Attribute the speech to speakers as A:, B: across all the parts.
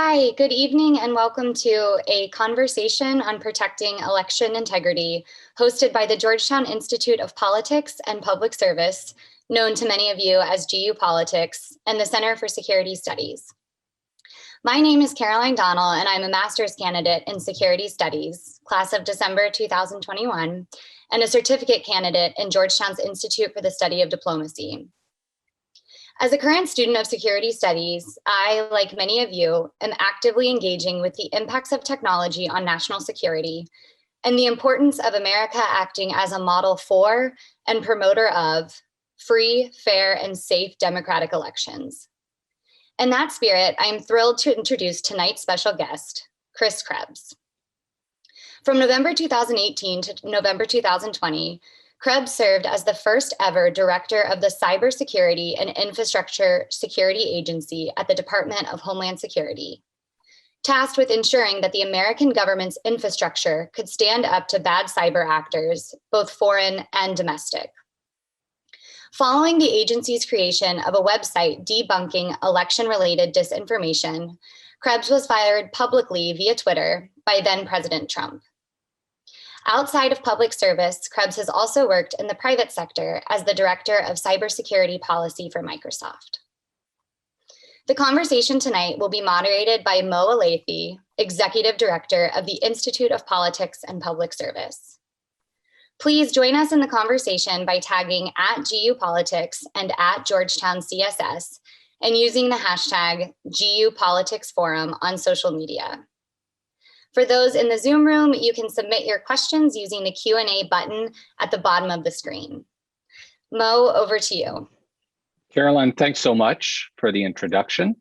A: Hi, good evening and welcome to a conversation on protecting election integrity hosted by the Georgetown Institute of Politics and Public Service, known to many of you as GU Politics, and the Center for Security Studies. My name is Caroline Donnell and I'm a master's candidate in Security Studies, class of December 2021, and a certificate candidate in Georgetown's Institute for the Study of Diplomacy. As a current student of security studies, I, like many of you, am actively engaging with the impacts of technology on national security and the importance of America acting as a model for and promoter of free, fair, and safe democratic elections. In that spirit, I am thrilled to introduce tonight's special guest, Chris Krebs. From November 2018 to November 2020, Krebs served as the first ever director of the Cybersecurity and Infrastructure Security Agency at the Department of Homeland Security, tasked with ensuring that the American government's infrastructure could stand up to bad cyber actors, both foreign and domestic. Following the agency's creation of a website debunking election-related disinformation, Krebs was fired publicly via Twitter by then President Trump. Outside of public service, Krebs has also worked in the private sector as the director of cybersecurity policy for Microsoft. The conversation tonight will be moderated by Mo Alathi, executive director of the Institute of Politics and Public Service. Please join us in the conversation by tagging @GUPolitics and @GeorgetownCSS and using the hashtag GUPoliticsForum on social media. For those in the Zoom room, you can submit your questions using the Q&A button at the bottom of the screen. Mo, over to you.
B: Caroline, thanks so much for the introduction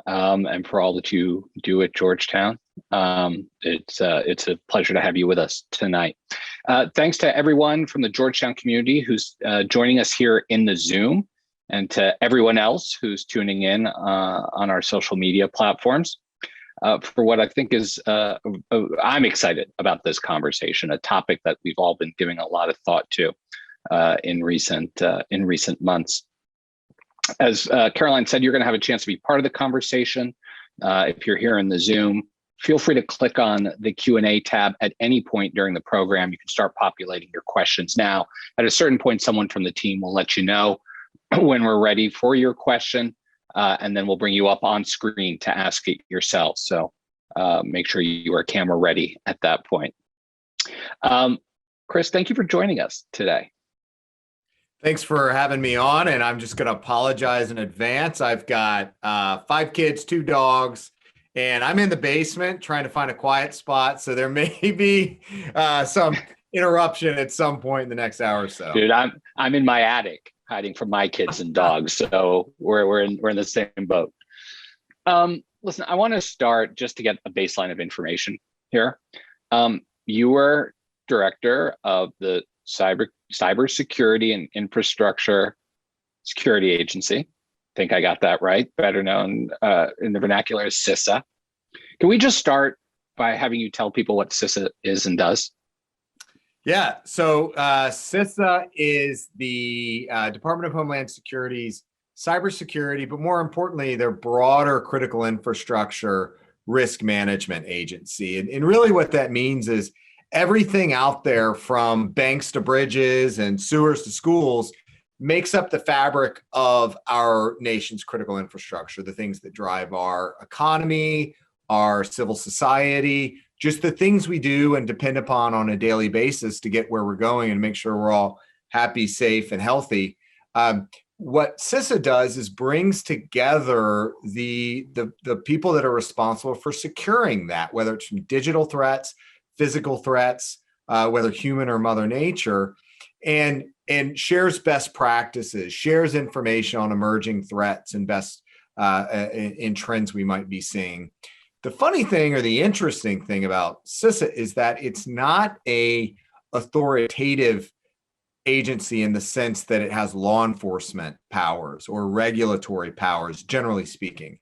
B: and for all that you do at Georgetown. It's a pleasure to have you with us tonight. Thanks to everyone from the Georgetown community who's joining us here in the Zoom, and to everyone else who's tuning in on our social media platforms. For what I think is, I'm excited about this conversation, a topic that we've all been giving a lot of thought to in recent months. As Caroline said, you're going to have a chance to be part of the conversation. If you're here in the Zoom, feel free to click on the Q&A tab at any point during the program. You can start populating your questions now. At a certain point, someone from the team will let you know when we're ready for your question. And then we'll bring you up on screen to ask it yourself. So make sure you are camera ready at that point. Chris, thank you for joining us today.
C: Thanks for having me on, and I'm just going to apologize in advance. I've got 5 kids, 2 dogs, and I'm in the basement trying to find a quiet spot. So there may be some interruption at some point in the next hour or so.
B: Dude, I'm in my attic, hiding from my kids and dogs, so we're in the same boat. Listen, I want to start just to get a baseline of information here. You were director of the Cybersecurity and Infrastructure Security Agency. I think I got that right. Better known in the vernacular as CISA. Can we just start by having you tell people what CISA is and does?
C: Yeah, so CISA is the Department of Homeland Security's cybersecurity, but more importantly, their broader critical infrastructure risk management agency. And really what that means is everything out there from banks to bridges and sewers to schools makes up the fabric of our nation's critical infrastructure, the things that drive our economy, our civil society, just the things we do and depend upon on a daily basis to get where we're going and make sure we're all happy, safe, and healthy. What CISA does is brings together the people that are responsible for securing that, whether it's from digital threats, physical threats, whether human or Mother Nature, and shares best practices, shares information on emerging threats and best in trends we might be seeing. The funny thing or the interesting thing about CISA is that it's not a authoritative agency in the sense that it has law enforcement powers or regulatory powers, generally speaking.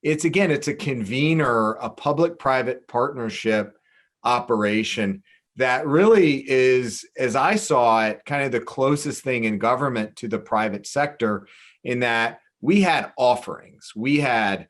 C: It's a convener, a public-private partnership operation that really is, as I saw it, kind of the closest thing in government to the private sector, in that we had offerings. We had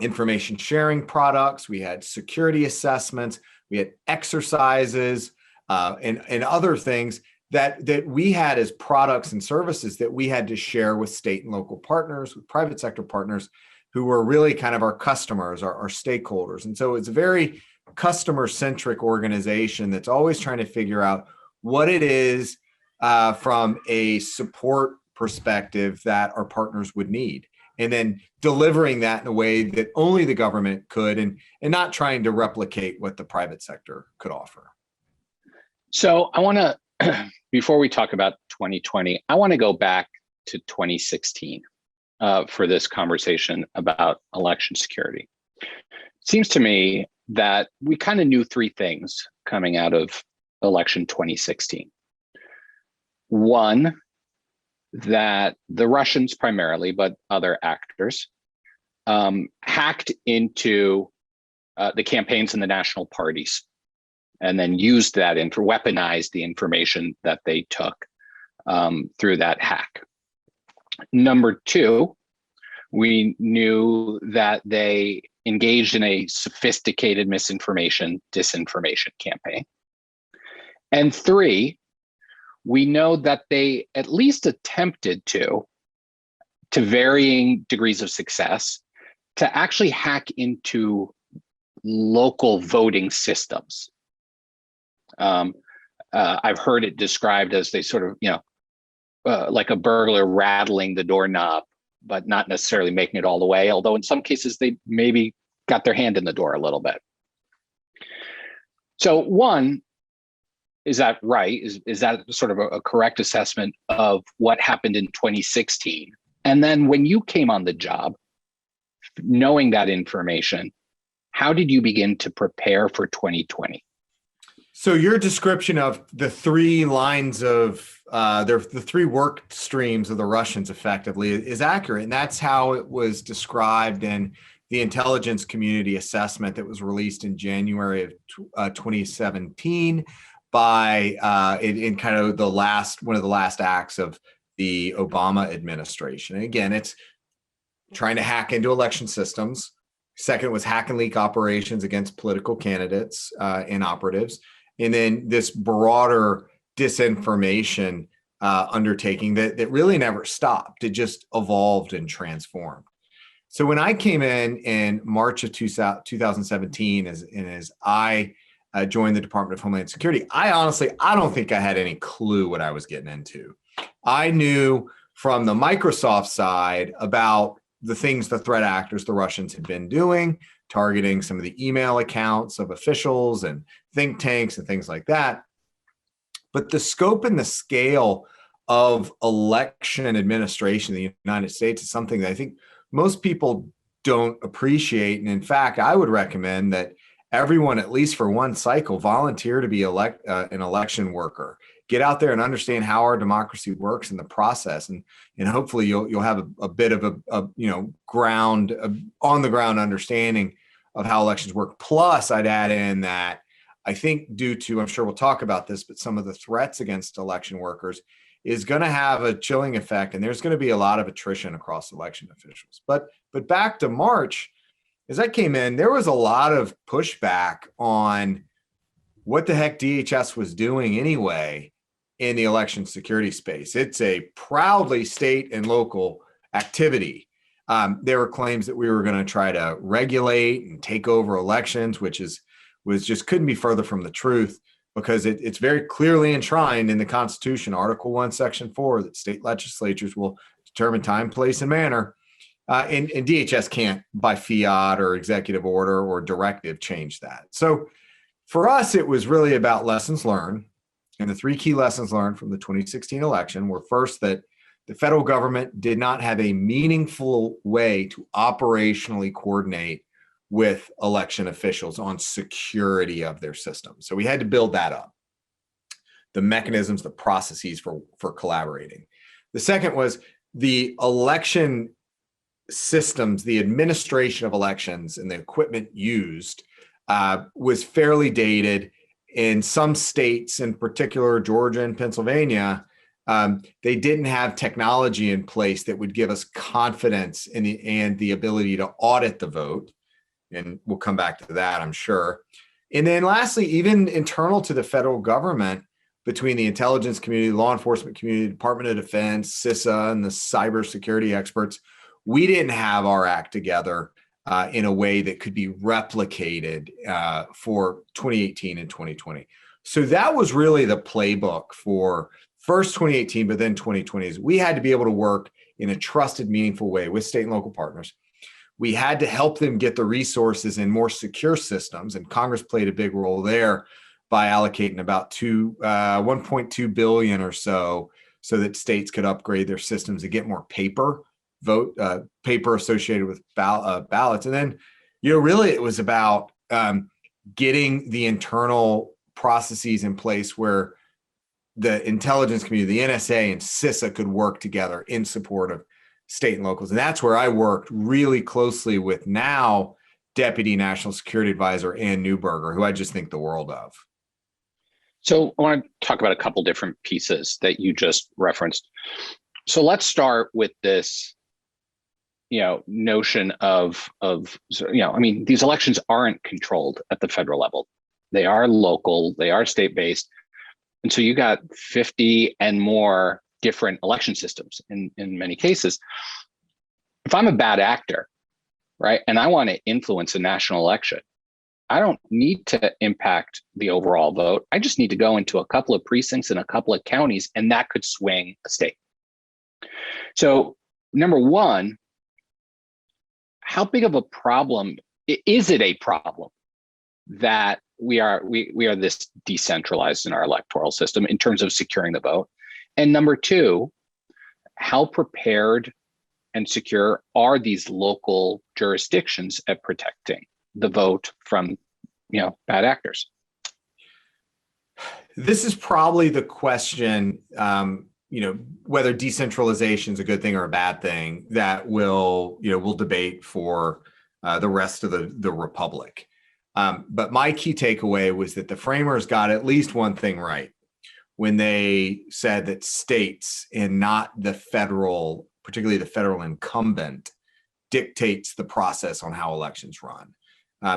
C: information sharing products, we had security assessments, we had exercises, and other things that we had as products and services that we had to share with state and local partners, with private sector partners who were really kind of our customers, our stakeholders. And so it's a very customer-centric organization that's always trying to figure out what it is from a support perspective that our partners would need, and then delivering that in a way that only the government could, and not trying to replicate what the private sector could offer.
B: So I want to, before we talk about 2020, I want to go back to 2016 for this conversation about election security. It seems to me that we kind of knew three things coming out of election 2016. One, that the Russians primarily, but other actors, hacked into the campaigns and the national parties, and then used that weaponized the information that they took through that hack. Number two, we knew that they engaged in a sophisticated misinformation, disinformation campaign. And three, we know that they at least attempted to varying degrees of success, to actually hack into local voting systems. I've heard it described as they sort of, like a burglar rattling the doorknob, but not necessarily making it all the way, although in some cases they maybe got their hand in the door a little bit. So one, is that right? Is that sort of a correct assessment of what happened in 2016? And then when you came on the job, knowing that information, how did you begin to prepare for 2020?
C: So your description of the three lines of the three work streams of the Russians effectively is accurate. And that's how it was described in the intelligence community assessment that was released in January of 2017 by in kind of one of the last acts of the Obama administration. And again, it's trying to hack into election systems. Second was hack and leak operations against political candidates and operatives. And then this broader disinformation undertaking that really never stopped. It just evolved and transformed. So when I came in March of 2017, as I joined the Department of Homeland Security, I don't think I had any clue what I was getting into. I knew from the Microsoft side about the things the threat actors, the Russians, had been doing, targeting some of the email accounts of officials and think tanks and things like that. But the scope and the scale of election administration in the United States is something that I think most people don't appreciate. And in fact, I would recommend that everyone, at least for one cycle, volunteer to be an election worker. Get out there and understand how our democracy works in the process, and hopefully you'll have a bit of a on the ground understanding of how elections work. Plus, I'd add in that I think due to, I'm sure we'll talk about this, but some of the threats against election workers is going to have a chilling effect, and there's going to be a lot of attrition across election officials. But back to March, as I came in, there was a lot of pushback on what the heck DHS was doing anyway in the election security space. It's a proudly state and local activity. There were claims that we were going to try to regulate and take over elections, which was just couldn't be further from the truth, because it's very clearly enshrined in the Constitution, Article 1, Section 4, that state legislatures will determine time, place, and manner. And DHS can't, by fiat or executive order or directive, change that. So for us, it was really about lessons learned. And the three key lessons learned from the 2016 election were, first, that the federal government did not have a meaningful way to operationally coordinate with election officials on security of their system. So we had to build that up, the mechanisms, the processes for collaborating. The second was the election systems, the administration of elections and the equipment used was fairly dated. In some states, in particular Georgia and Pennsylvania, They didn't have technology in place that would give us confidence in the ability to audit the vote. And we'll come back to that, I'm sure. And then lastly, even internal to the federal government, between the intelligence community, law enforcement community, Department of Defense, CISA, and the cybersecurity experts, we didn't have our act together in a way that could be replicated for 2018 and 2020. So that was really the playbook for first 2018, but then 2020 is we had to be able to work in a trusted, meaningful way with state and local partners. We had to help them get the resources in more secure systems, and Congress played a big role there by allocating about 1.2 billion or so that states could upgrade their systems and get more paper associated with ballots. And then, really it was about getting the internal processes in place where the intelligence community, the NSA and CISA could work together in support of state and locals. And that's where I worked really closely with now Deputy National Security Advisor Ann Neuberger, who I just think the world of.
B: So I want to talk about a couple different pieces that you just referenced. So let's start with this, notion of these elections aren't controlled at the federal level. They are local, they are state-based. And so you got 50 and more different election systems in many cases. If I'm a bad actor, right, and I want to influence a national election, I don't need to impact the overall vote. I just need to go into a couple of precincts in a couple of counties, and that could swing a state. So, number one, how big of a problem is it a problem that we are this decentralized in our electoral system in terms of securing the vote? And number two, how prepared and secure are these local jurisdictions at protecting the vote from, bad actors?
C: This is probably the question, whether decentralization is a good thing or a bad thing that we'll debate for the rest of the republic. But my key takeaway was that the framers got at least one thing right when they said that states and not the federal, particularly the federal incumbent, dictates the process on how elections run.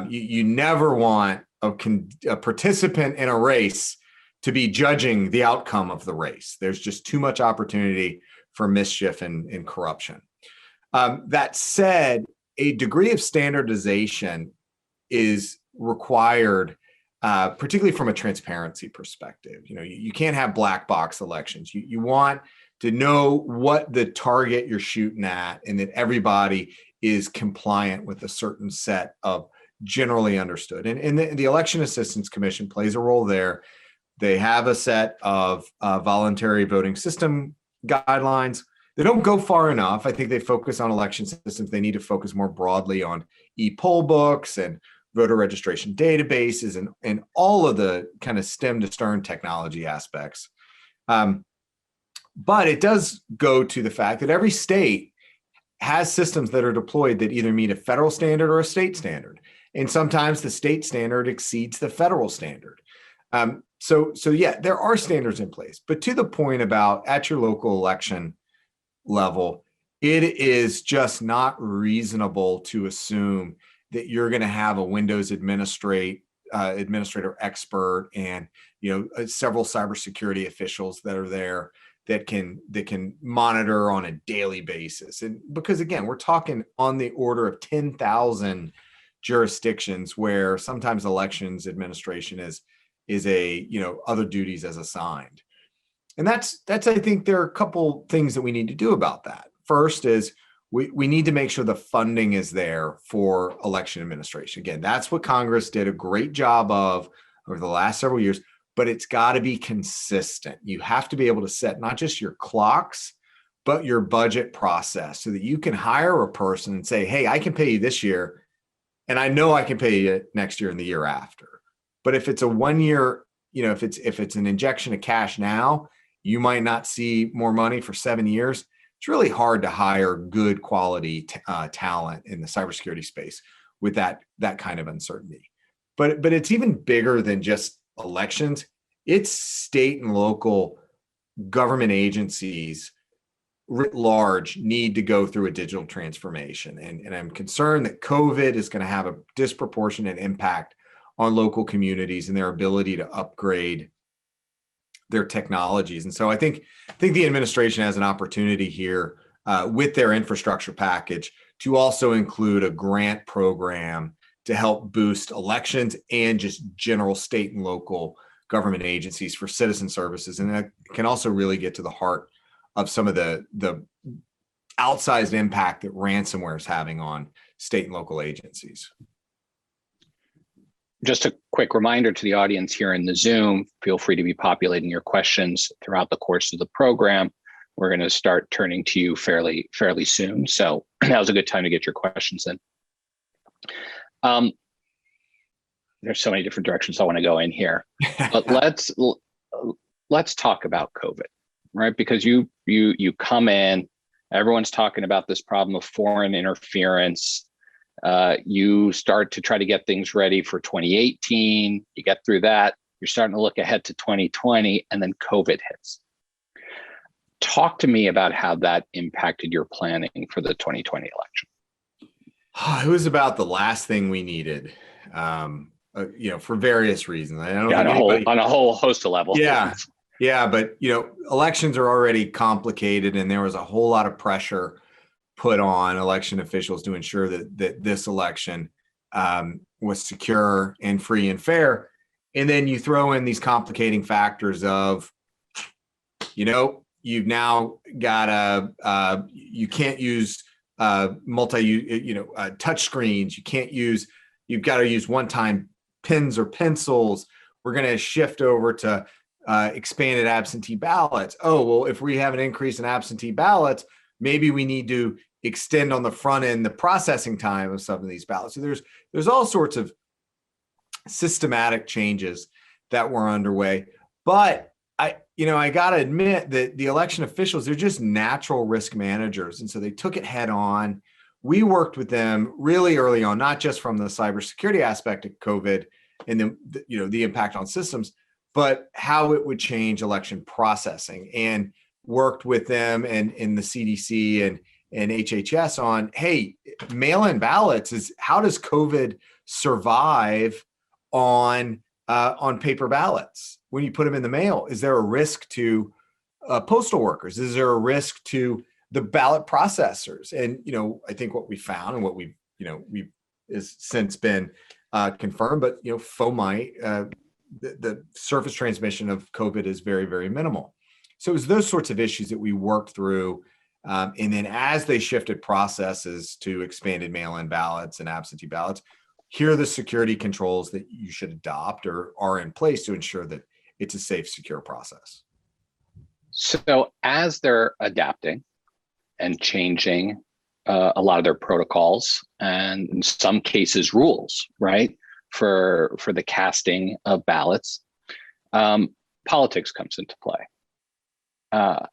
C: You never want a participant in a race to be judging the outcome of the race. There's just too much opportunity for mischief and corruption. That said, a degree of standardization is required, particularly from a transparency perspective. You can't have black box elections. You want to know what the target you're shooting at and that everybody is compliant with a certain set of generally understood. And the Election Assistance Commission plays a role there. They have a set of voluntary voting system guidelines. They don't go far enough. I think they focus on election systems. They need to focus more broadly on e-poll books and voter registration databases and all of the kind of stem to stern technology aspects. But it does go to the fact that every state has systems that are deployed that either meet a federal standard or a state standard. And sometimes the state standard exceeds the federal standard. So yeah, there are standards in place. But to the point about at your local election level, it is just not reasonable to assume that you're going to have a Windows administrator expert and several cybersecurity officials that are there that can monitor on a daily basis. And because again, we're talking on the order of 10,000 jurisdictions where sometimes elections administration is other duties as assigned. And that's I think there are a couple things that we need to do about that. First is we need to make sure the funding is there for election administration. Again, that's what Congress did a great job of over the last several years, but it's got to be consistent. You have to be able to set not just your clocks, but your budget process so that you can hire a person and say, hey, I can pay you this year, and I know I can pay you next year and the year after. But if it's a 1 year, if it's an injection of cash now, you might not see more money for 7 years. It's really hard to hire good quality talent in the cybersecurity space with that kind of uncertainty. But it's even bigger than just elections. It's state and local government agencies writ large need to go through a digital transformation. And I'm concerned that COVID is going to have a disproportionate impact on local communities and their ability to upgrade their technologies. And so I think the administration has an opportunity here with their infrastructure package to also include a grant program to help boost elections and just general state and local government agencies for citizen services. And that can also really get to the heart of some of the outsized impact that ransomware is having on state and local agencies.
B: Just a quick reminder to the audience here in the Zoom, feel free to be populating your questions throughout the course of the program. We're going to start turning to you fairly soon. So that was a good time to get your questions in. There's so many different directions I want to go in here, but let's talk about COVID, right? Because you come in, everyone's talking about this problem of foreign interference. You start to try to get things ready for 2018. You get through that. You're starting to look ahead to 2020, and then COVID hits. Talk to me about how that impacted your planning for the 2020 election.
C: It was about the last thing we needed, for various reasons. I don't
B: on a whole host of levels.
C: Yeah, but elections are already complicated, and there was a whole lot of pressure put on election officials to ensure that this election was secure and free and fair. And then you throw in these complicating factors of, you've now got you can't use touch screens. You've got to use one-time pens or pencils. We're going to shift over to expanded absentee ballots. Oh, well, if we have an increase in absentee ballots, maybe we need to extend on the front end the processing time of some of these ballots. So there's all sorts of systematic changes that were underway. But I got to admit that the election officials, they're just natural risk managers. And so they took it head on. We worked with them really early on, not just from the cybersecurity aspect of COVID and the impact on systems, but how it would change election processing, and worked with them and in the CDC and HHS on, hey, mail-in ballots how does COVID survive on paper ballots when you put them in the mail? Is there a risk to postal workers? Is there a risk to the ballot processors? And I think what we found and what we've is since been confirmed, but the surface transmission of COVID is very, very minimal. So it was those sorts of issues that we worked through. And then as they shifted processes to expanded mail-in ballots and absentee ballots, here are the security controls that you should adopt or are in place to ensure that it's a safe, secure process.
B: So as they're adapting and changing a lot of their protocols and in some cases rules, right, for the casting of ballots, politics comes into play. I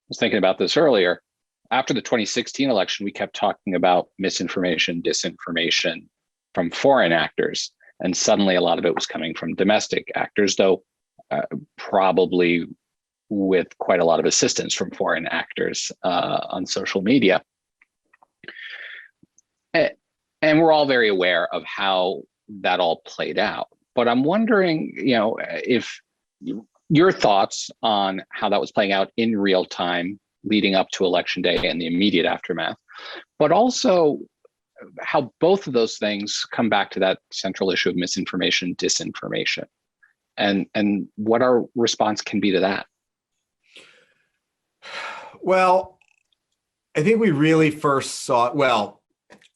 B: was thinking about this earlier. After the 2016 election, we kept talking about misinformation, disinformation from foreign actors. And suddenly a lot of it was coming from domestic actors, though probably with quite a lot of assistance from foreign actors on social media. And we're all very aware of how that all played out. But I'm wondering, if your thoughts on how that was playing out in real time leading up to Election Day and the immediate aftermath, but also how both of those things come back to that central issue of misinformation, disinformation, and what our response can be to that.
C: Well, I think we really first saw it.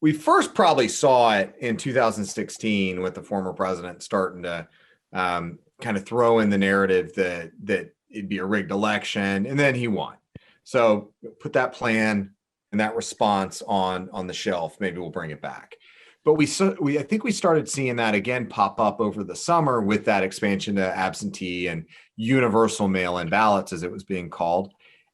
C: We first probably saw it in 2016 with the former president starting to kind of throw in the narrative that it'd be a rigged election, and then he won. So put that plan and that response on the shelf. Maybe we'll bring it back. But I think we started seeing that again pop up over the summer with that expansion to absentee and universal mail-in ballots, as it was being called.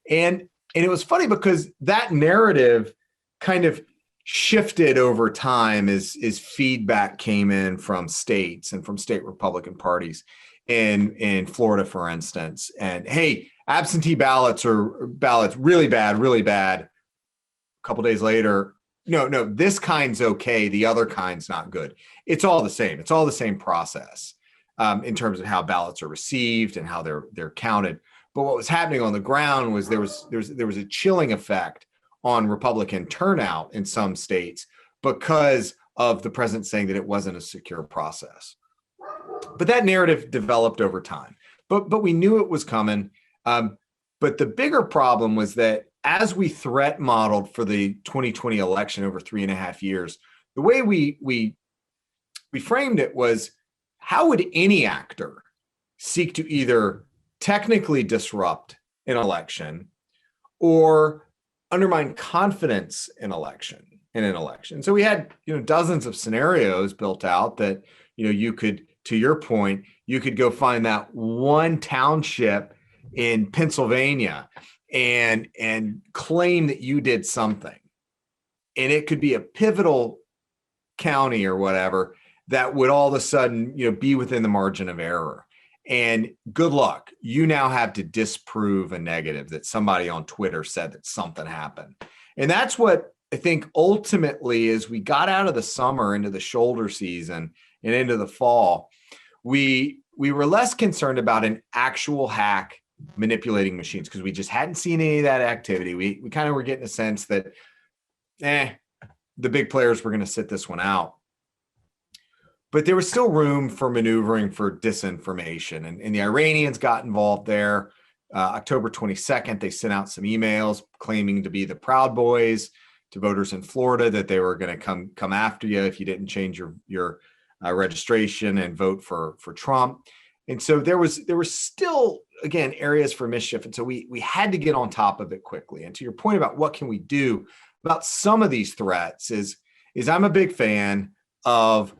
C: And it was funny because that narrative kind of shifted over time as feedback came in from states and from state Republican parties in Florida, for instance. And hey, absentee ballots are really bad, really bad. A couple days later, no, this kind's okay. The other kind's not good. It's all the same. It's all the same process in terms of how ballots are received and how they're counted. But what was happening on the ground was there was a chilling effect on Republican turnout in some states because of the president saying that it wasn't a secure process. But that narrative developed over time. But we knew it was coming. But the bigger problem was that as we threat modeled for the 2020 election over 3.5 years, the way we framed it was, how would any actor seek to either technically disrupt an election or undermine confidence in an election? So we had, dozens of scenarios built out that, you could, to your point, you could go find that one township in Pennsylvania and claim that you did something. And it could be a pivotal county or whatever that would all of a sudden, be within the margin of error. And good luck. You now have to disprove a negative that somebody on Twitter said that something happened. And that's what I think ultimately, as we got out of the summer into the shoulder season and into the fall, we were less concerned about an actual hack manipulating machines because we just hadn't seen any of that activity. We kind of were getting a sense that, the big players were going to sit this one out. But there was still room for maneuvering for disinformation. And the Iranians got involved there. October 22nd, they sent out some emails claiming to be the Proud Boys to voters in Florida, that they were going to come after you if you didn't change your registration and vote for Trump. And so there was still, again, areas for mischief. And so we had to get on top of it quickly. And to your point about what can we do about some of these threats is I'm a big fan of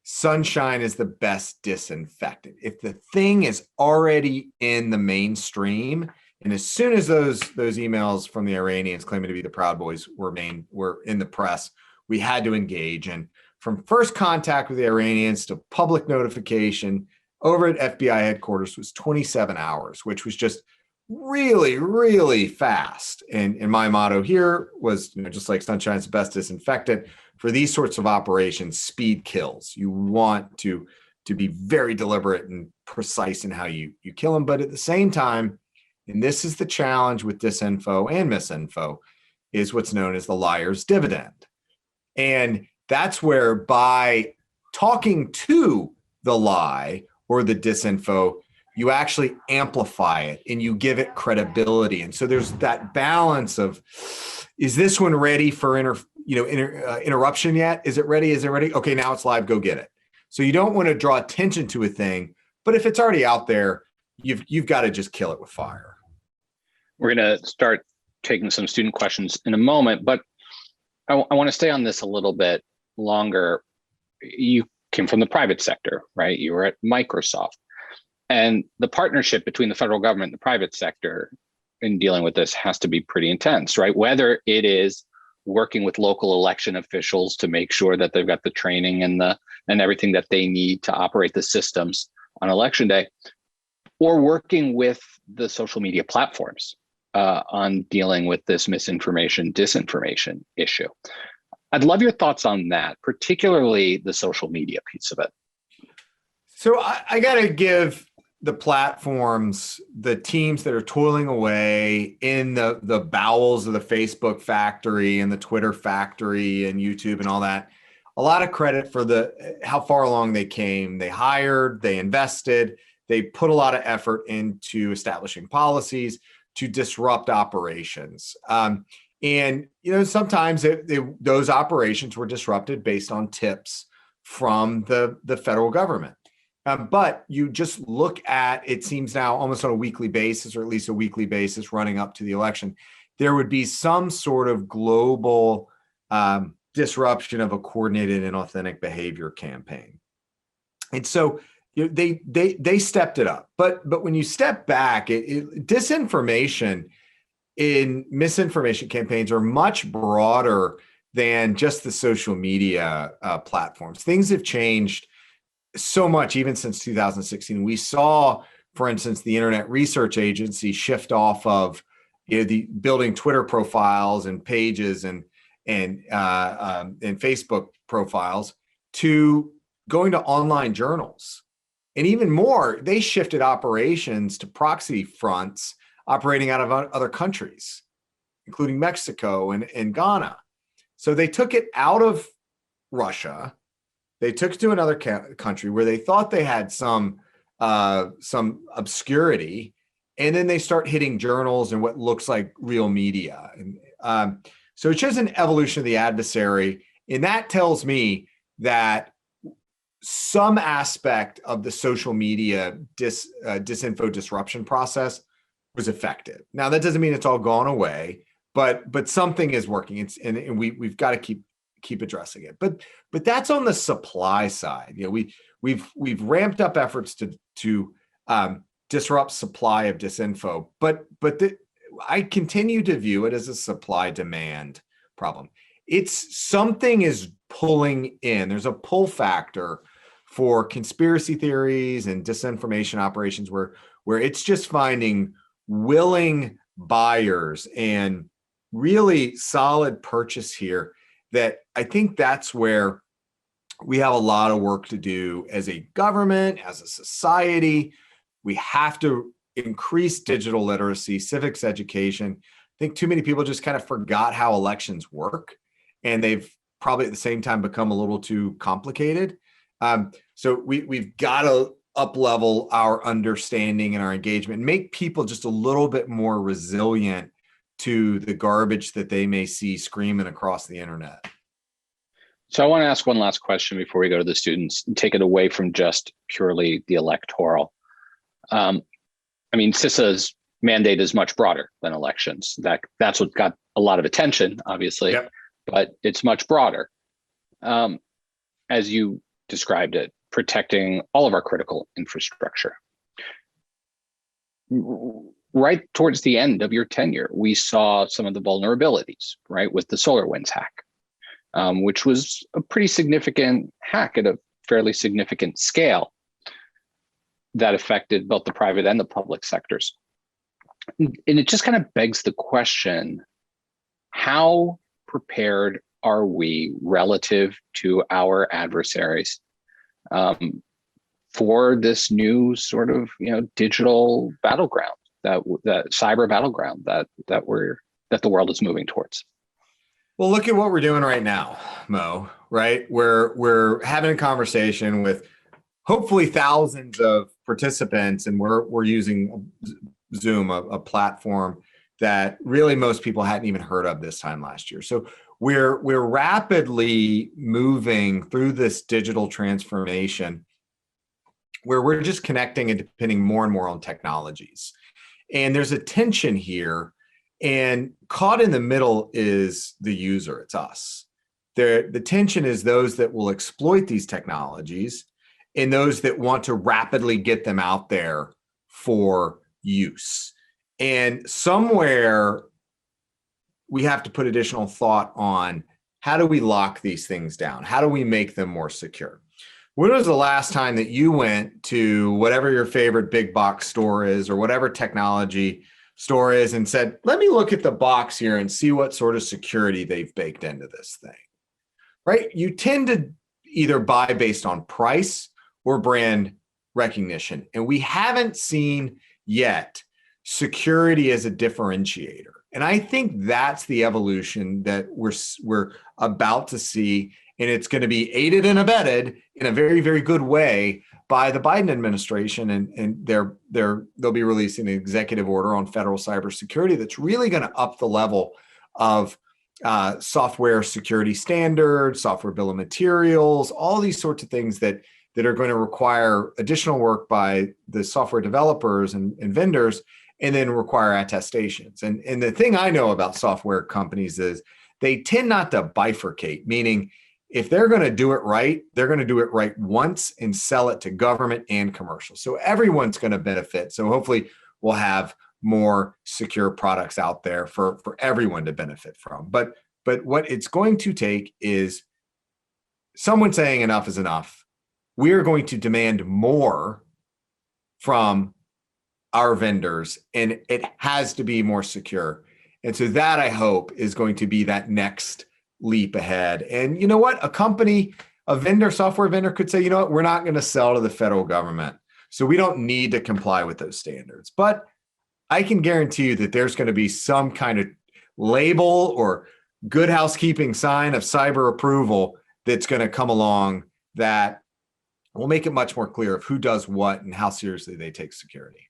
C: sunshine is the best disinfectant. If the thing is already in the mainstream, and as soon as those emails from the Iranians claiming to be the Proud Boys were in the press, we had to engage. And from first contact with the Iranians to public notification over at FBI headquarters was 27 hours, which was just really, really fast. And my motto here was, just like sunshine's the best disinfectant, for these sorts of operations, speed kills. You want to be very deliberate and precise in how you kill them. But at the same time, and this is the challenge with disinfo and misinfo, is what's known as the liar's dividend. And that's where by talking to the lie or the disinfo, you actually amplify it and you give it credibility. And so there's that balance of, is this one ready for interruption yet? Is it ready? Is it ready? Okay, now it's live, go get it. So you don't want to draw attention to a thing, but if it's already out there, you've got to just kill it with fire.
B: We're going to start taking some student questions in a moment, but I want to stay on this a little bit longer. You came from the private sector, right? You were at Microsoft. And the partnership between the federal government and the private sector in dealing with this has to be pretty intense, right? Whether it is working with local election officials to make sure that they've got the training and everything that they need to operate the systems on election day, or working with the social media platforms on dealing with this misinformation, disinformation issue. I'd love your thoughts on that, particularly the social media piece of it.
C: So I got to give the platforms, the teams that are toiling away in the bowels of the Facebook factory and the Twitter factory and YouTube and all that, a lot of credit for how far along they came. They hired, they invested, they put a lot of effort into establishing policies to disrupt operations. And sometimes those operations were disrupted based on tips from the federal government. But you just look at, it seems now almost on a weekly basis, or at least a weekly basis running up to the election, there would be some sort of global disruption of a coordinated and authentic behavior campaign. And so they stepped it up. But when you step back, disinformation in misinformation campaigns are much broader than just the social media platforms. Things have changed so much even since 2016. We saw, for instance, the Internet Research Agency shift off of the building Twitter profiles and pages and Facebook profiles to going to online journals. And even more, they shifted operations to proxy fronts operating out of other countries, including Mexico and Ghana. So they took it out of Russia. They took it to another country where they thought they had some obscurity, and then they start hitting journals and what looks like real media. And so it's just an evolution of the adversary, and that tells me that some aspect of the social media disinfo disruption process was effective. Now, that doesn't mean it's all gone away, but something is working. And we've got to keep addressing it. But that's on the supply side. We've ramped up efforts to disrupt supply of disinfo, but I continue to view it as a supply demand problem. It's something is pulling in. There's a pull factor for conspiracy theories and disinformation operations where it's just finding willing buyers and really solid purchase here. That I think that's where we have a lot of work to do as a government, as a society. We have to increase digital literacy, civics education. I think too many people just kind of forgot how elections work, and they've probably at the same time become a little too complicated. So we've got to up-level our understanding and our engagement, and make people just a little bit more resilient to the garbage that they may see screaming across the internet.
B: So I want to ask one last question before we go to the students and take it away from just purely the electoral. CISA's mandate is much broader than elections. That's what got a lot of attention, obviously, yep. But it's much broader. As you described it, protecting all of our critical infrastructure. Right towards the end of your tenure, we saw some of the vulnerabilities, right, with the SolarWinds hack, which was a pretty significant hack at a fairly significant scale that affected both the private and the public sectors. And it just kind of begs the question, how prepared are we relative to our adversaries for this new sort of digital battleground, that cyber battleground that the world is moving towards?
C: Well, look at what we're doing right now, Mo, right? We're having a conversation with hopefully thousands of participants, and we're using Zoom, a platform that really most people hadn't even heard of this time last year. So we're rapidly moving through this digital transformation where we're just connecting and depending more and more on technologies. And there's a tension here, and caught in the middle is the user, it's us. The tension is those that will exploit these technologies and those that want to rapidly get them out there for use. And somewhere we have to put additional thought on how do we lock these things down? How do we make them more secure? When was the last time that you went to whatever your favorite big box store is or whatever technology store is and said, let me look at the box here and see what sort of security they've baked into this thing, right? You tend to either buy based on price or brand recognition. And we haven't seen yet security as a differentiator. And I think that's the evolution that we're about to see. And it's going to be aided and abetted in a very, very good way by the Biden administration. And they'll be releasing an executive order on federal cybersecurity that's really going to up the level of software security standards, software bill of materials, all these sorts of things that are going to require additional work by the software developers and vendors, and then require attestations. And the thing I know about software companies is they tend not to bifurcate, meaning if they're going to do it right, they're going to do it right once and sell it to government and commercial. So everyone's going to benefit. So hopefully we'll have more secure products out there for everyone to benefit from. But But what it's going to take is someone saying enough is enough. We are going to demand more from our vendors, and it has to be more secure. And so that, I hope, is going to be that next leap ahead. And you know what? Software vendor could say, you know what, we're not going to sell to the federal government, so we don't need to comply with those standards. But I can guarantee you that there's going to be some kind of label or good housekeeping sign of cyber approval that's going to come along that will make it much more clear of who does what and how seriously they take security.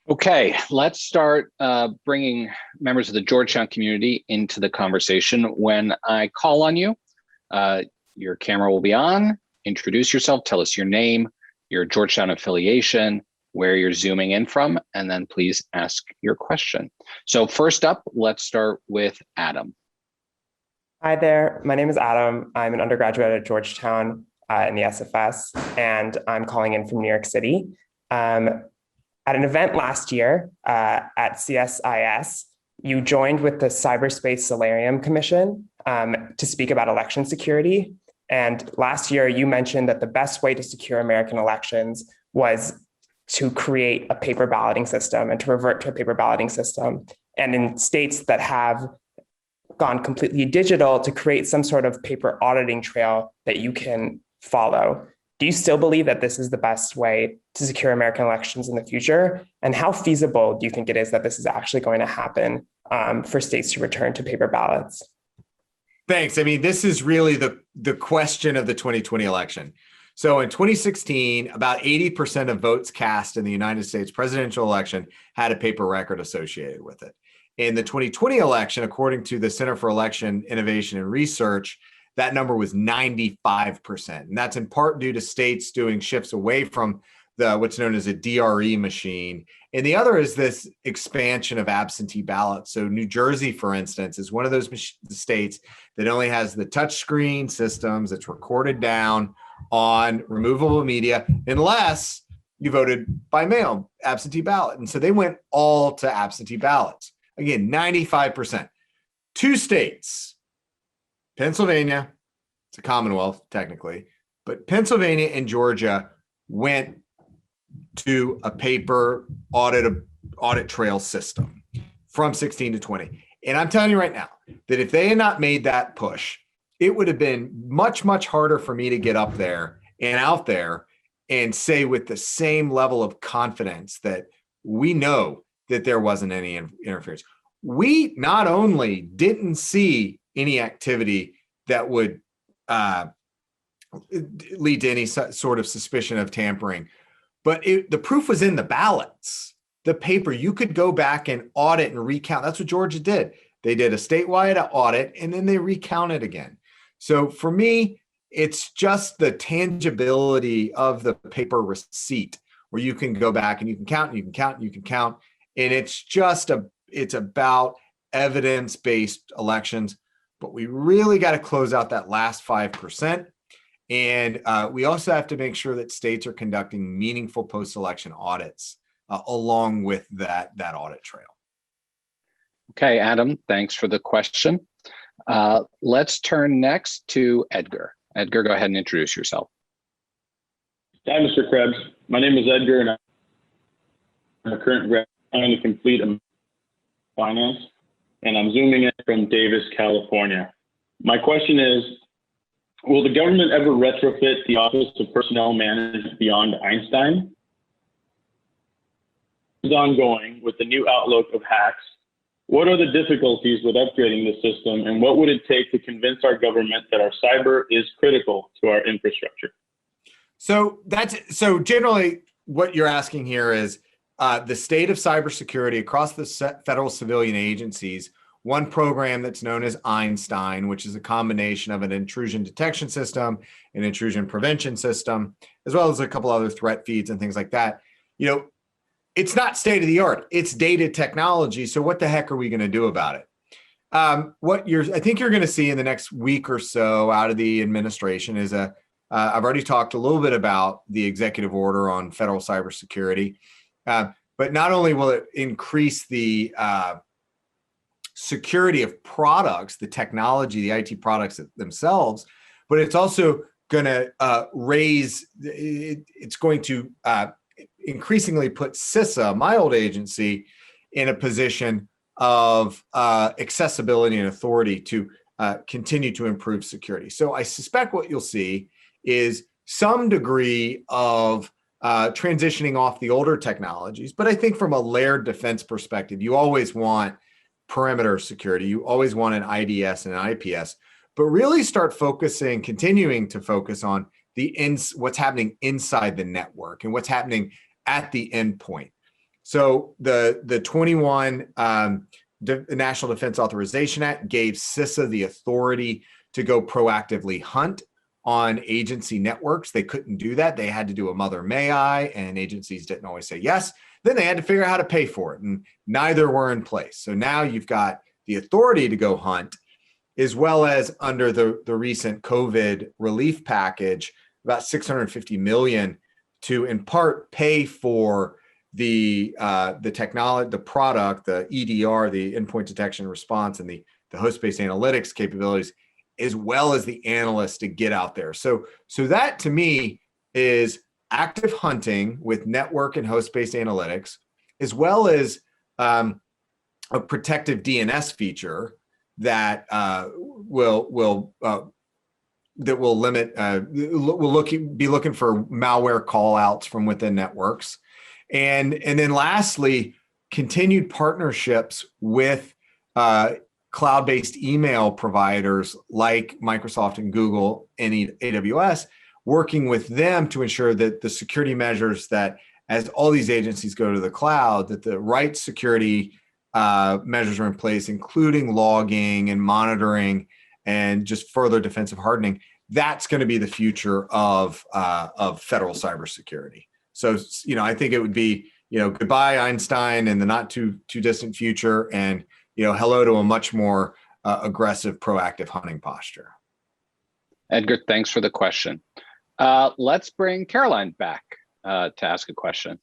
B: Okay, let's start bringing members of the Georgetown community into the conversation. When I call on you, your camera will be on. Introduce yourself, tell us your name, your Georgetown affiliation, where you're zooming in from, and then please ask your question. So first up, let's start with Adam.
D: Hi there, my name is Adam. I'm an undergraduate at Georgetown in the SFS, and I'm calling in from New York City. At an event last year at USCIS, you joined with the Cyberspace Solarium Commission to speak about election security. And last year, you mentioned that the best way to secure American elections was to create a paper balloting system and to revert to a paper balloting system. And in states that have gone completely digital, to create some sort of paper auditing trail that you can follow. Do you still believe that this is the best way to secure American elections in the future? And how feasible do you think it is that this is actually going to happen for states to return to paper ballots?
C: Thanks. I mean, this is really the question of the 2020 election. So in 2016, about 80% of votes cast in the United States presidential election had a paper record associated with it. In the 2020 election, according to the Center for Election Innovation and Research, that number was 95%. And that's in part due to states doing shifts away from what's known as a DRE machine. And the other is this expansion of absentee ballots. So New Jersey, for instance, is one of those states that only has the touchscreen systems that's recorded down on removable media, unless you voted by mail, absentee ballot. And so they went all to absentee ballots. Again, 95%. Two states, Pennsylvania, it's a Commonwealth technically, but Pennsylvania and Georgia went to a paper audit trail system from 16 to 20. And I'm telling you right now that if they had not made that push, it would have been much, much harder for me to get up there and out there and say with the same level of confidence that we know that there wasn't any interference. We not only didn't see any activity that would lead to any sort of suspicion of tampering, but the proof was in the ballots, the paper. You could go back and audit and recount. That's what Georgia did. They did a statewide audit and then they recounted again. So for me, it's just the tangibility of the paper receipt where you can go back and you can count and you can count and you can count. And it's about evidence-based elections, but we really got to close out that last 5%. And we also have to make sure that states are conducting meaningful post-election audits along with that audit trail.
B: Okay, Adam, thanks for the question. Let's turn next to Edgar. Edgar, go ahead and introduce yourself.
E: Hi, Mr. Krebs. My name is Edgar, and I'm a current grad trying to complete a finance, and I'm zooming in from Davis, California. My question is, will the government ever retrofit the Office of Personnel Management beyond Einstein? This is ongoing with the new outlook of hacks. What are the difficulties with upgrading the system, and what would it take to convince our government that our cyber is critical to our infrastructure?
C: So generally what you're asking here is the state of cybersecurity across the federal civilian agencies. One program that's known as Einstein, which is a combination of an intrusion detection system, an intrusion prevention system, as well as a couple other threat feeds and things like that. It's not state of the art, it's dated technology. So what the heck are we going to do about it? I think you're going to see in the next week or so out of the administration is I've already talked a little bit about the executive order on federal cybersecurity, but not only will it increase the security of products, the technology, the IT products themselves, but it's also going to it's going to increasingly put CISA, my old agency, in a position of accessibility and authority to continue to improve security. So I suspect what you'll see is some degree of transitioning off the older technologies. But I think from a layered defense perspective, you always want perimeter security. You always want an IDS and an IPS, but really start continuing to focus on what's happening inside the network and what's happening at the endpoint. So the 21 the National Defense Authorization Act gave CISA the authority to go proactively hunt on agency networks. They couldn't do that. They had to do a mother may I, and agencies didn't always say yes. Then they had to figure out how to pay for it, and neither were in place. So now you've got the authority to go hunt, as well as under the recent COVID relief package, about $650 million to in part pay for the technology, the product, the EDR, the endpoint detection and response, and the host-based analytics capabilities, as well as the analysts to get out there. So that to me is active hunting with network and host-based analytics, as well as a protective DNS feature that will limit be looking for malware callouts from within networks. And then lastly, continued partnerships with cloud-based email providers like Microsoft and Google and AWS, working with them to ensure that the security measures that as all these agencies go to the cloud, that the right security measures are in place, including logging and monitoring and just further defensive hardening. That's going to be the future of federal cybersecurity. So, I think it would be, goodbye Einstein in the not too distant future, and, hello to a much more aggressive, proactive hunting posture.
B: Edgar, thanks for the question. Let's bring Caroline back to ask a question.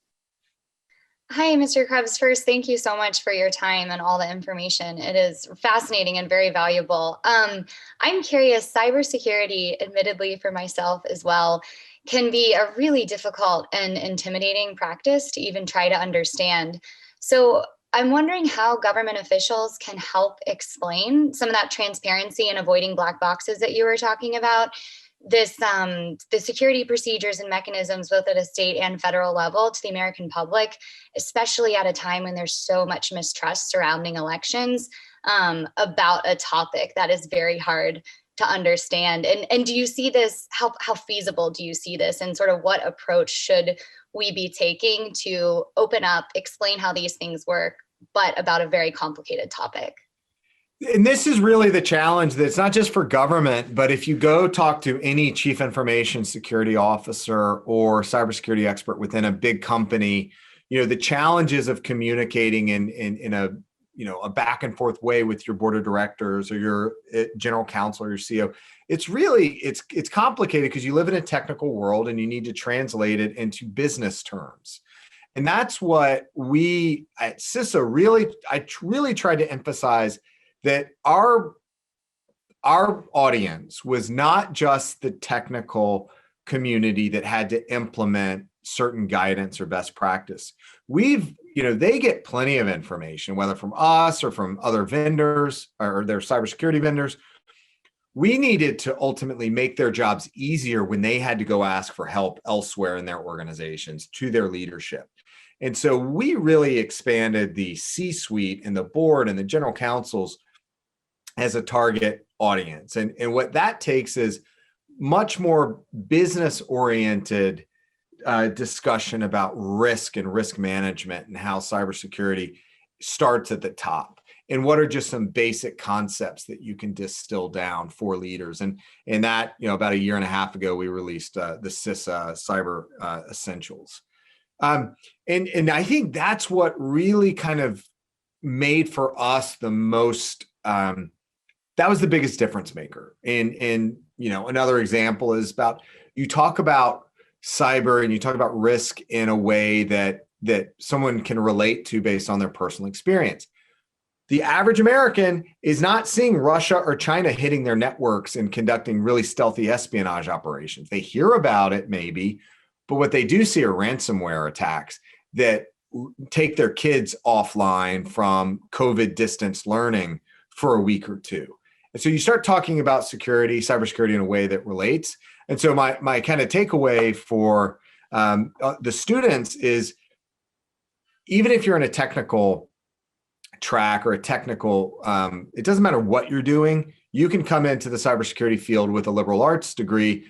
A: Hi, Mr. Krebs. First, thank you so much for your time and all the information. It is fascinating and very valuable. I'm curious, cybersecurity, admittedly for myself as well, can be a really difficult and intimidating practice to even try to understand. So I'm wondering how government officials can help explain some of that transparency and avoiding black boxes that you were talking about. The security procedures and mechanisms, both at a state and federal level, to the American public, especially at a time when there's so much mistrust surrounding elections about a topic that is very hard to understand. And do you see this, how feasible do you see this, and sort of what approach should we be taking to open up, explain how these things work, but about a very complicated topic?
C: And this is really the challenge, that it's not just for government, but if you go talk to any chief information security officer or cybersecurity expert within a big company, the challenges of communicating in a back and forth way with your board of directors or your general counsel or your CEO, it's complicated because you live in a technical world and you need to translate it into business terms. And that's what we at CISA really tried to emphasize, that our audience was not just the technical community that had to implement certain guidance or best practice. They get plenty of information, whether from us or from other vendors or their cybersecurity vendors. We needed to ultimately make their jobs easier when they had to go ask for help elsewhere in their organizations to their leadership. And so we really expanded the C-suite and the board and the general counsels as a target audience. And what that takes is much more business-oriented discussion about risk and risk management and how cybersecurity starts at the top. And what are just some basic concepts that you can distill down for leaders? And that, about a year and a half ago, we released the CISA Cyber Essentials. And I think that's what really kind of made for us the most, that was the biggest difference maker. And another example is about, you talk about cyber and you talk about risk in a way that someone can relate to based on their personal experience. The average American is not seeing Russia or China hitting their networks and conducting really stealthy espionage operations. They hear about it maybe, but what they do see are ransomware attacks that take their kids offline from COVID distance learning for a week or two. And so you start talking about security, cybersecurity in a way that relates. And so my kind of takeaway for the students is, even if you're in a technical track or a technical, it doesn't matter what you're doing, you can come into the cybersecurity field with a liberal arts degree,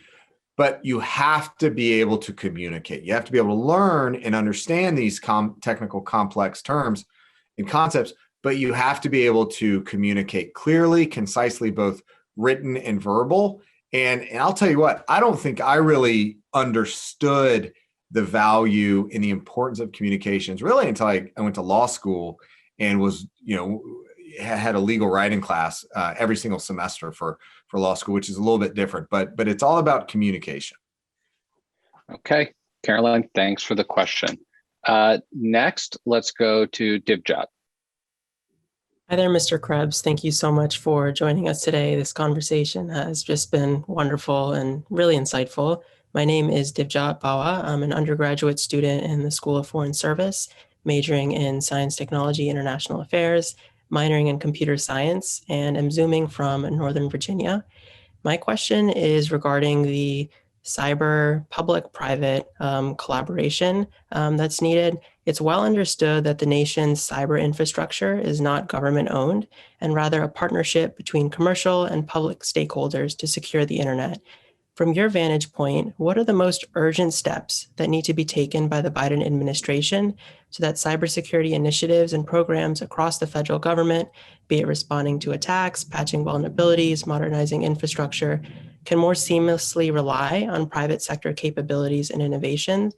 C: but you have to be able to communicate. You have to be able to learn and understand these technical complex terms and concepts, but you have to be able to communicate clearly, concisely, both written and verbal. And I'll tell you what, I don't think I really understood the value and the importance of communications really until I went to law school and was, had a legal writing class every single semester for law school, which is a little bit different, but it's all about communication.
B: Okay, Caroline, thanks for the question. Next, let's go to Divja.
F: Hi there, Mr. Krebs. Thank you so much for joining us today. This conversation has just been wonderful and really insightful. My name is Divja Bawa. I'm an undergraduate student in the School of Foreign Service, majoring in Science, Technology, International Affairs, minoring in Computer Science, and I'm Zooming from Northern Virginia. My question is regarding the cyber public-private collaboration that's needed. It's well understood that the nation's cyber infrastructure is not government-owned, and rather a partnership between commercial and public stakeholders to secure the internet. From your vantage point, what are the most urgent steps that need to be taken by the Biden administration so that cybersecurity initiatives and programs across the federal government, be it responding to attacks, patching vulnerabilities, modernizing infrastructure, can more seamlessly rely on private sector capabilities and innovation?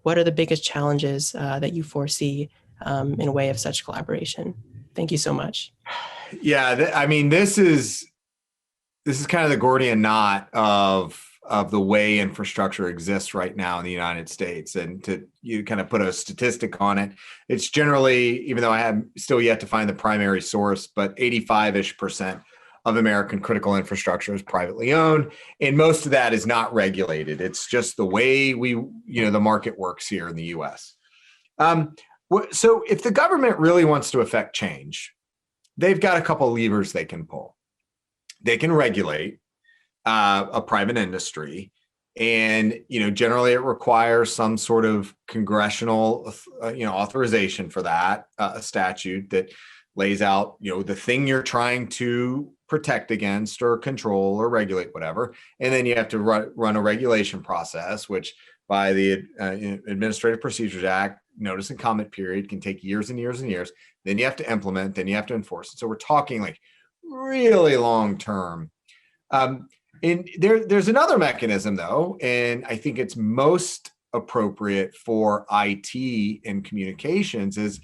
F: What are the biggest challenges that you foresee in way of such collaboration? Thank you so much.
C: Yeah, this is kind of the Gordian knot of the way infrastructure exists right now in the United States. And you kind of put a statistic on it, it's generally, even though I have still yet to find the primary source, but 85% of American critical infrastructure is privately owned. And most of that is not regulated. It's just the way the market works here in the US. So if the government really wants to affect change, they've got a couple of levers they can pull. They can regulate a private industry, and generally it requires some sort of congressional authorization for that, a statute that lays out the thing you're trying to protect against or control or regulate, whatever, and then you have to run a regulation process, which by the Administrative Procedures Act, notice and comment period can take years and years and years. Then you have to implement, then you have to enforce it. So we're talking like really long term. And there's another mechanism though, and I think it's most appropriate for IT and communications is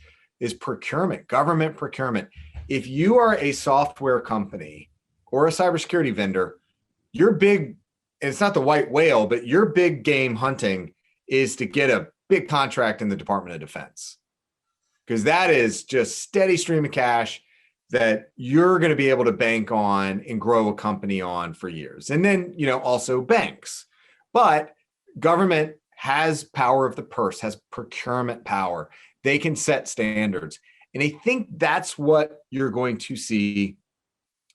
C: procurement, government procurement. If you are a software company or a cybersecurity vendor, your big, and it's not the white whale, but your big game hunting is to get a big contract in the Department of Defense, because that is just steady stream of cash that you're going to be able to bank on and grow a company on for years. And then, also banks. But government has power of the purse, has procurement power. They can set standards. And I think that's what you're going to see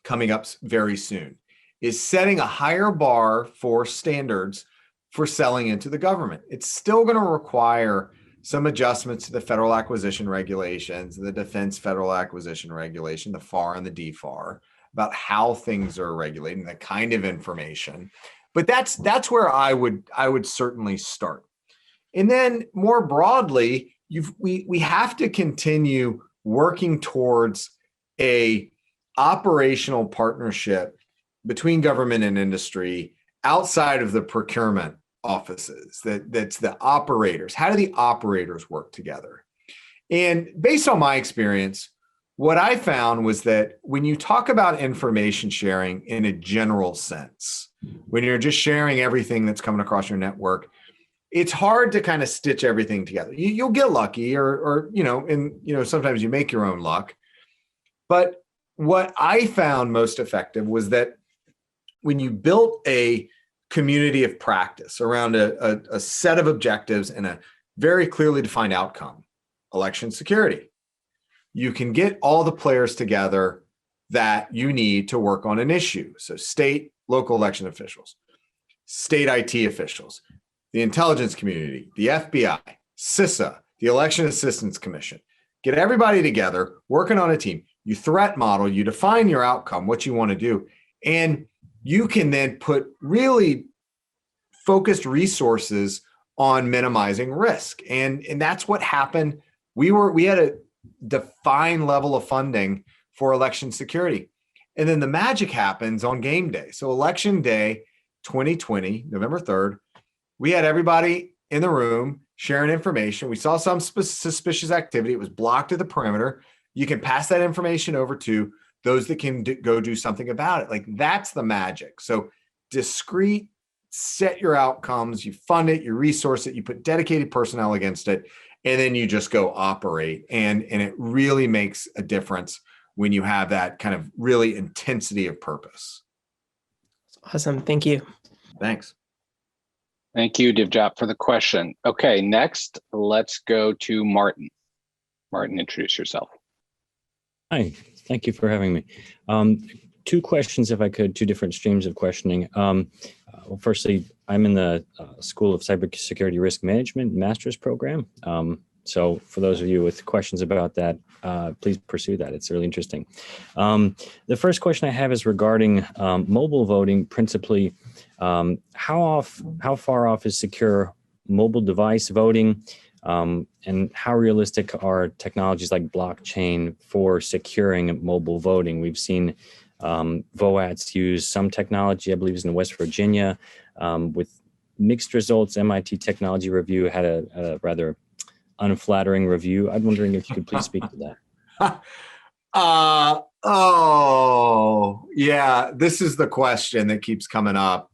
C: coming up very soon, is setting a higher bar for standards for selling into the government. It's still going to require some adjustments to the federal acquisition regulations, the defense federal acquisition regulation, the FAR and the DFAR, about how things are regulated and the kind of information. But that's where I would certainly start. And then more broadly, we have to continue working towards a operational partnership between government and industry outside of the procurement offices. That's the operators. How do the operators work together? And based on my experience, what I found was that when you talk about information sharing in a general sense, when you're just sharing everything that's coming across your network, it's hard to kind of stitch everything together. You'll get lucky or sometimes you make your own luck. But what I found most effective was that when you built a community of practice around a set of objectives and a very clearly defined outcome, election security, you can get all the players together that you need to work on an issue. So state, local election officials, state IT officials, the intelligence community, the FBI, CISA, the Election Assistance Commission. Get everybody together, working on a team. You threat model, you define your outcome, what you want to do, and you can then put really focused resources on minimizing risk. And that's what happened. We had a defined level of funding for election security. And then the magic happens on game day. So election day 2020, November 3rd, we had everybody in the room sharing information. We saw some suspicious activity. It was blocked at the perimeter. You can pass that information over to those that can go do something about it. Like, that's the magic. So discrete, set your outcomes, you fund it, you resource it, you put dedicated personnel against it, and then you just go operate. And it really makes a difference when you have that kind of really intensity of purpose.
F: Awesome. Thank you.
C: Thanks.
B: Thank you, Divja, for the question. Okay, next, let's go to Martin. Martin, introduce yourself.
G: Hi, thank you for having me. Two questions, if I could, two different streams of questioning. Well, firstly, I'm in the School of Cybersecurity Risk Management Master's Program. So for those of you with questions about that, please pursue that. It's really interesting. The first question I have is regarding mobile voting, principally. How far off is secure mobile device voting? And how realistic are technologies like blockchain for securing mobile voting? We've seen VOATs use some technology, I believe is in West Virginia, with mixed results. MIT Technology Review had a rather unflattering review. I'm wondering if you could please speak to that.
C: Oh, yeah. This is the question that keeps coming up.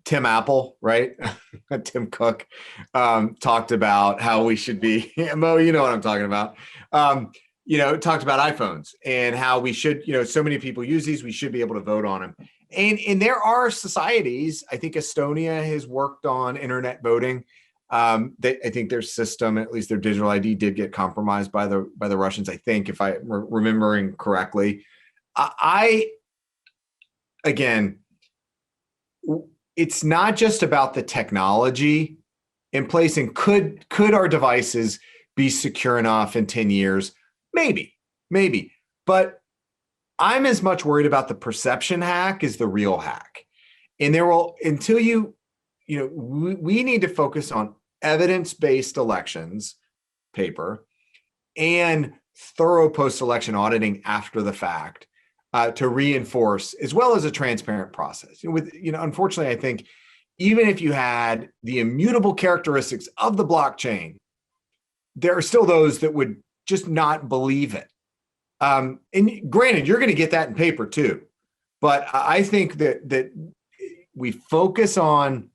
C: Tim Apple, right? Tim Cook talked about how we should be, Mo, you know what I'm talking about. Talked about iPhones and how we should, so many people use these, we should be able to vote on them. And there are societies, I think Estonia has worked on internet voting. I think their system, at least their digital ID, did get compromised by the Russians, I think, if I'm remembering correctly. Again, it's not just about the technology in place, and could our devices be secure enough in 10 years? Maybe. But I'm as much worried about the perception hack as the real hack. And we need to focus on evidence-based elections paper and thorough post-election auditing after the fact to reinforce, as well as a transparent process. Unfortunately, I think even if you had the immutable characteristics of the blockchain, there are still those that would just not believe it. And granted, you're going to get that in paper too, but I think that we focus on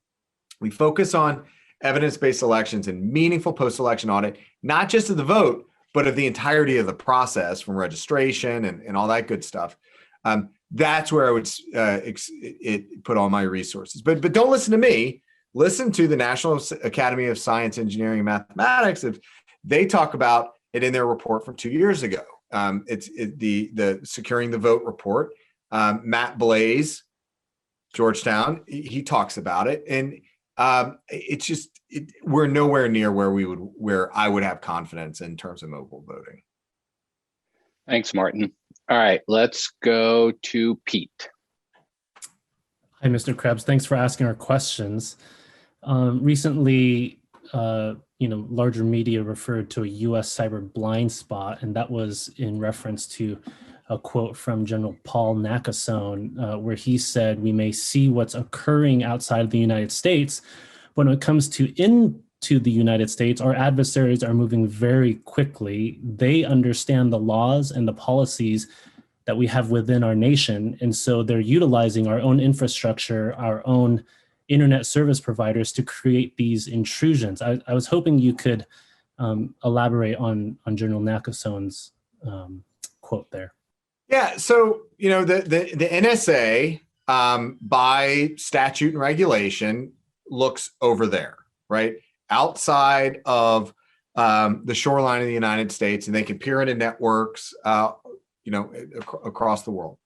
C: evidence-based elections and meaningful post-election audit, not just of the vote, but of the entirety of the process, from registration and all that good stuff. That's where I would put all my resources. But don't listen to me. Listen to the National Academy of Science, Engineering, and Mathematics. They talk about it in their report from 2 years ago. It's the Securing the Vote report. Matt Blaze, Georgetown, he talks about it, and we're nowhere near where I would have confidence in terms of mobile voting.
B: Thanks, Martin. All right, let's go to Pete.
H: Hi, Mr. Krebs. Thanks for asking our questions. Recently, larger media referred to a U.S. cyber blind spot, and that was in reference to a quote from General Paul Nakasone, where he said, "We may see what's occurring outside of the United States, but when it comes to into the United States, our adversaries are moving very quickly. They understand the laws and the policies that we have within our nation, and so they're utilizing our own infrastructure, our own internet service providers to create these intrusions." I was hoping you could elaborate on General Nakasone's quote there?
C: Yeah, so the NSA by statute and regulation looks over there, right, outside of the shoreline of the United States, and they can peer into networks, across the world.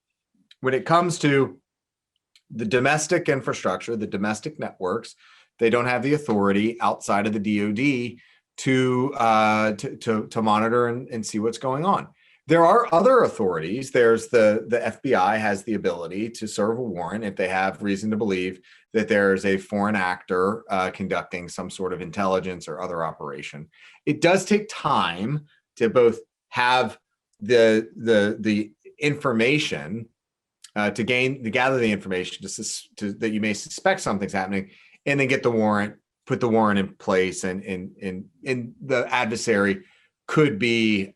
C: When it comes to the domestic infrastructure, the domestic networks, they don't have the authority outside of the DoD to monitor and see what's going on. There are other authorities. There's the FBI has the ability to serve a warrant if they have reason to believe that there's a foreign actor conducting some sort of intelligence or other operation. It does take time to both have the information to gather the information that you may suspect something's happening, and then get the warrant, put the warrant in place, and the adversary could be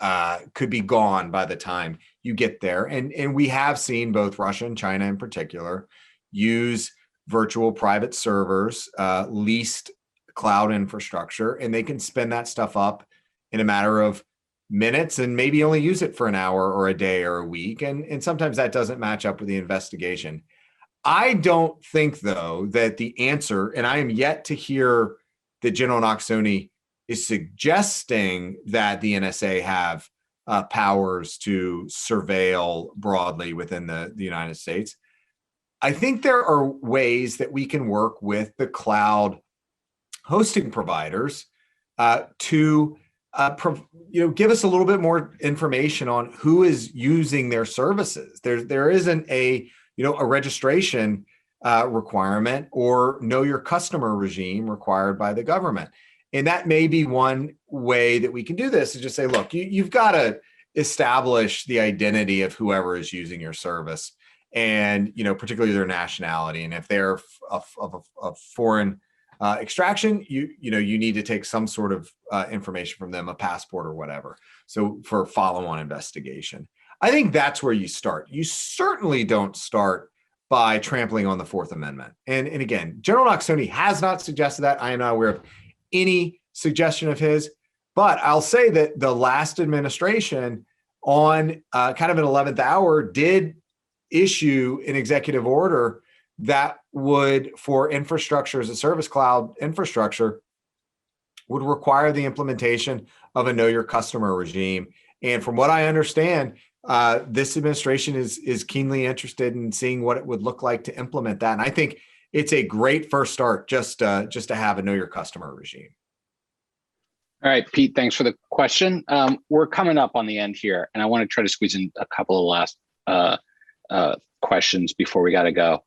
C: gone by the time you get there. And we have seen both Russia and China in particular use virtual private servers, leased cloud infrastructure, and they can spin that stuff up in a matter of minutes and maybe only use it for an hour or a day or a week. And sometimes that doesn't match up with the investigation. I don't think, though, that the answer, and I am yet to hear that General Nakasone is suggesting that the NSA have powers to surveil broadly within the United States. I think there are ways that we can work with the cloud hosting providers to give us a little bit more information on who is using their services. There isn't a registration requirement or know your customer regime required by the government. And that may be one way that we can do this, is just say, look, you've got to establish the identity of whoever is using your service, and particularly their nationality. And if they're of foreign extraction, you need to take some sort of information from them, a passport or whatever. So for follow-on investigation, I think that's where you start. You certainly don't start by trampling on the Fourth Amendment. And again, General Nakasone has not suggested that. I am not aware of any suggestion of his, but I'll say that the last administration, on kind of an 11th hour, did issue an executive order that would, for infrastructure as a service, cloud infrastructure, would require the implementation of a know your customer regime. And from what I understand, this administration is keenly interested in seeing what it would look like to implement that. And I think it's a great first start just to have a know your customer regime.
B: All right, Pete, thanks for the question. We're coming up on the end here, and I want to try to squeeze in a couple of last questions before we got to go.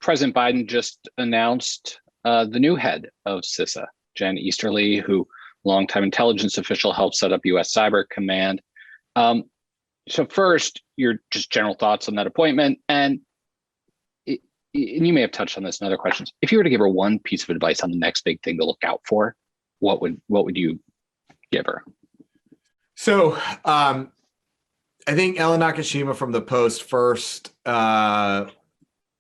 B: President Biden just announced the new head of CISA, Jen Easterly, who longtime intelligence official, helped set up U.S. Cyber Command. So first, your just general thoughts on that appointment, and you may have touched on this in other questions. If you were to give her one piece of advice on the next big thing to look out for, what would you give her?
C: So I think Ellen Nakashima from the Post first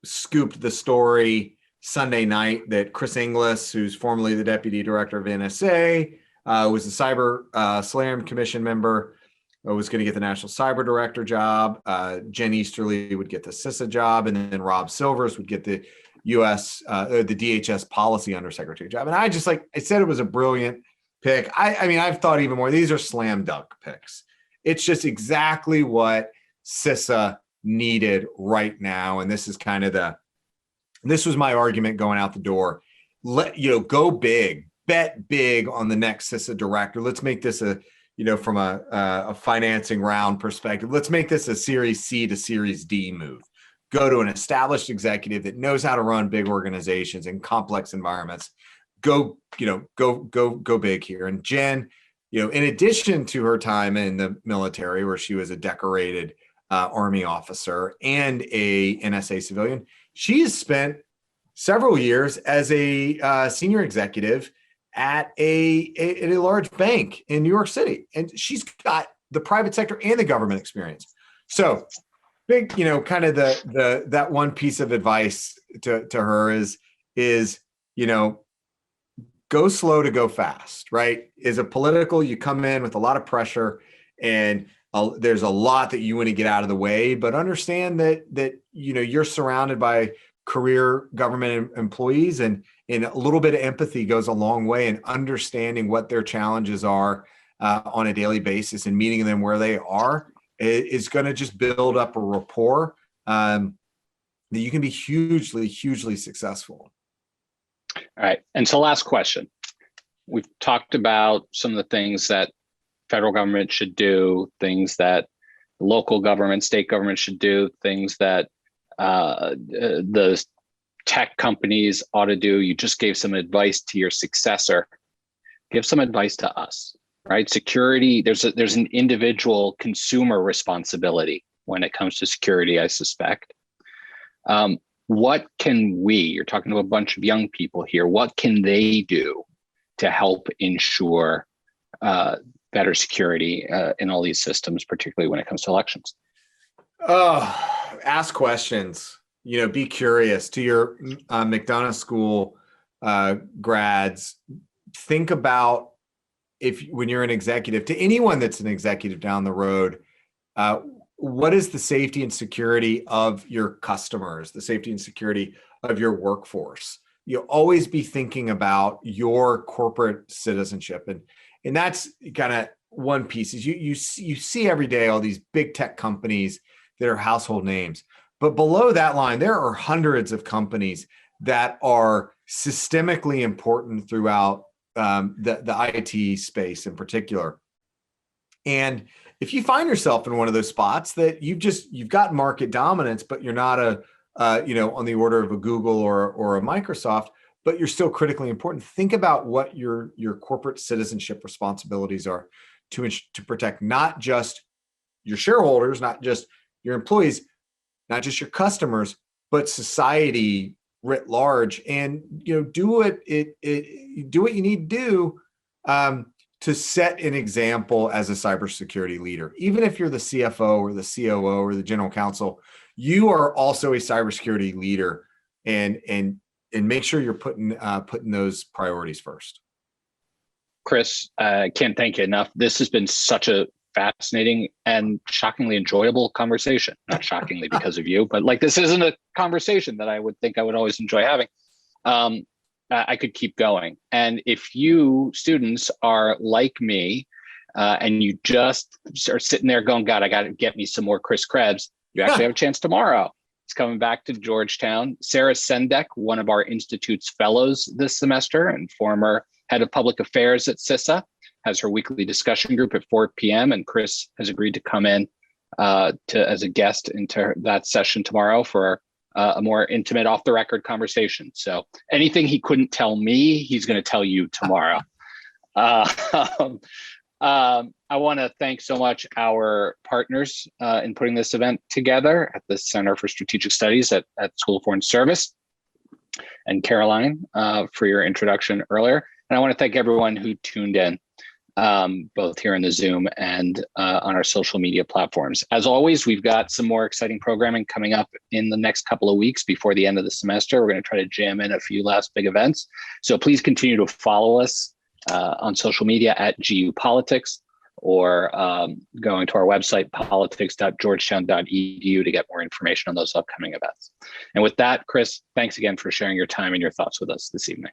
C: scooped the story Sunday night that Chris Inglis, who's formerly the deputy director of NSA, was a Cyber Slam Commission member, was going to get the National Cyber Director job. Jen Easterly would get the CISA job, and then Rob Silvers would get the the DHS Policy Undersecretary job. And I said it was a brilliant pick. I mean, I've thought even more. These are slam dunk picks. It's just exactly what CISA needed right now. And this is kind of this was my argument going out the door. Go big, bet big on the next CISA director. Let's make this from a financing round perspective, let's make this a Series C to Series D move. Go to an established executive that knows how to run big organizations in complex environments. Go big here. And Jen, in addition to her time in the military, where she was a decorated Army officer and a NSA civilian, she has spent several years as a senior executive at a large bank in New York City. And she's got the private sector and the government experience. So big, kind of that one piece of advice to her is go slow to go fast, right? Is a political, you come in with a lot of pressure and there's a lot that you want to get out of the way, but understand that you're surrounded by career government employees, and a little bit of empathy goes a long way in understanding what their challenges are on a daily basis, and meeting them where they are is going to just build up a rapport that you can be hugely successful.
B: All right. And so last question. We've talked about some of the things that federal government should do, things that local government, state government should do, things that the tech companies ought to do. You just gave some advice to your successor. Give some advice to us, right? Security, there's an individual consumer responsibility when it comes to security, I suspect. What can you're talking to a bunch of young people here, what can they do to help ensure better security in all these systems, particularly when it comes to elections?
C: Ask questions, be curious. To your McDonough School grads, think about when you're an executive, to anyone that's an executive down the road, what is the safety and security of your customers, the safety and security of your workforce? You'll always be thinking about your corporate citizenship. And that's kind of one piece. Is you see every day all these big tech companies that are household names. But below that line, there are hundreds of companies that are systemically important throughout the IT space in particular. And if you find yourself in one of those spots that you've got market dominance, but you're not on the order of a Google or a Microsoft, but you're still critically important, think about what your corporate citizenship responsibilities are to protect not just your shareholders, not just your employees, not just your customers, but society writ large. And do what you need to do to set an example as a cybersecurity leader. Even if you're the CFO or the COO or the general counsel, you are also a cybersecurity leader, and make sure you're putting those priorities first.
B: Chris, I can't thank you enough. This has been such a fascinating and shockingly enjoyable conversation. Not shockingly because of you, but this isn't a conversation that I would think I would always enjoy having. I could keep going. And if you students are like me, and you just are sitting there going, God, I got to get me some more Chris Krebs, you actually have a chance tomorrow. It's coming back to Georgetown. Sarah Sendek, one of our Institute's fellows this semester and former head of public affairs at CISA, has her weekly discussion group at 4 p.m. And Chris has agreed to come in as a guest into that session tomorrow for a more intimate off-the-record conversation. So anything he couldn't tell me, he's going to tell you tomorrow. I want to thank so much our partners in putting this event together at the Center for Strategic Studies at School of Foreign Service, and Caroline for your introduction earlier. And I want to thank everyone who tuned in, both here in the Zoom and on our social media platforms. As always, we've got some more exciting programming coming up in the next couple of weeks before the end of the semester. We're going to try to jam in a few last big events. So please continue to follow us on social media at GU Politics, or going to our website, politics.georgetown.edu, to get more information on those upcoming events. And with that, Chris, thanks again for sharing your time and your thoughts with us this evening.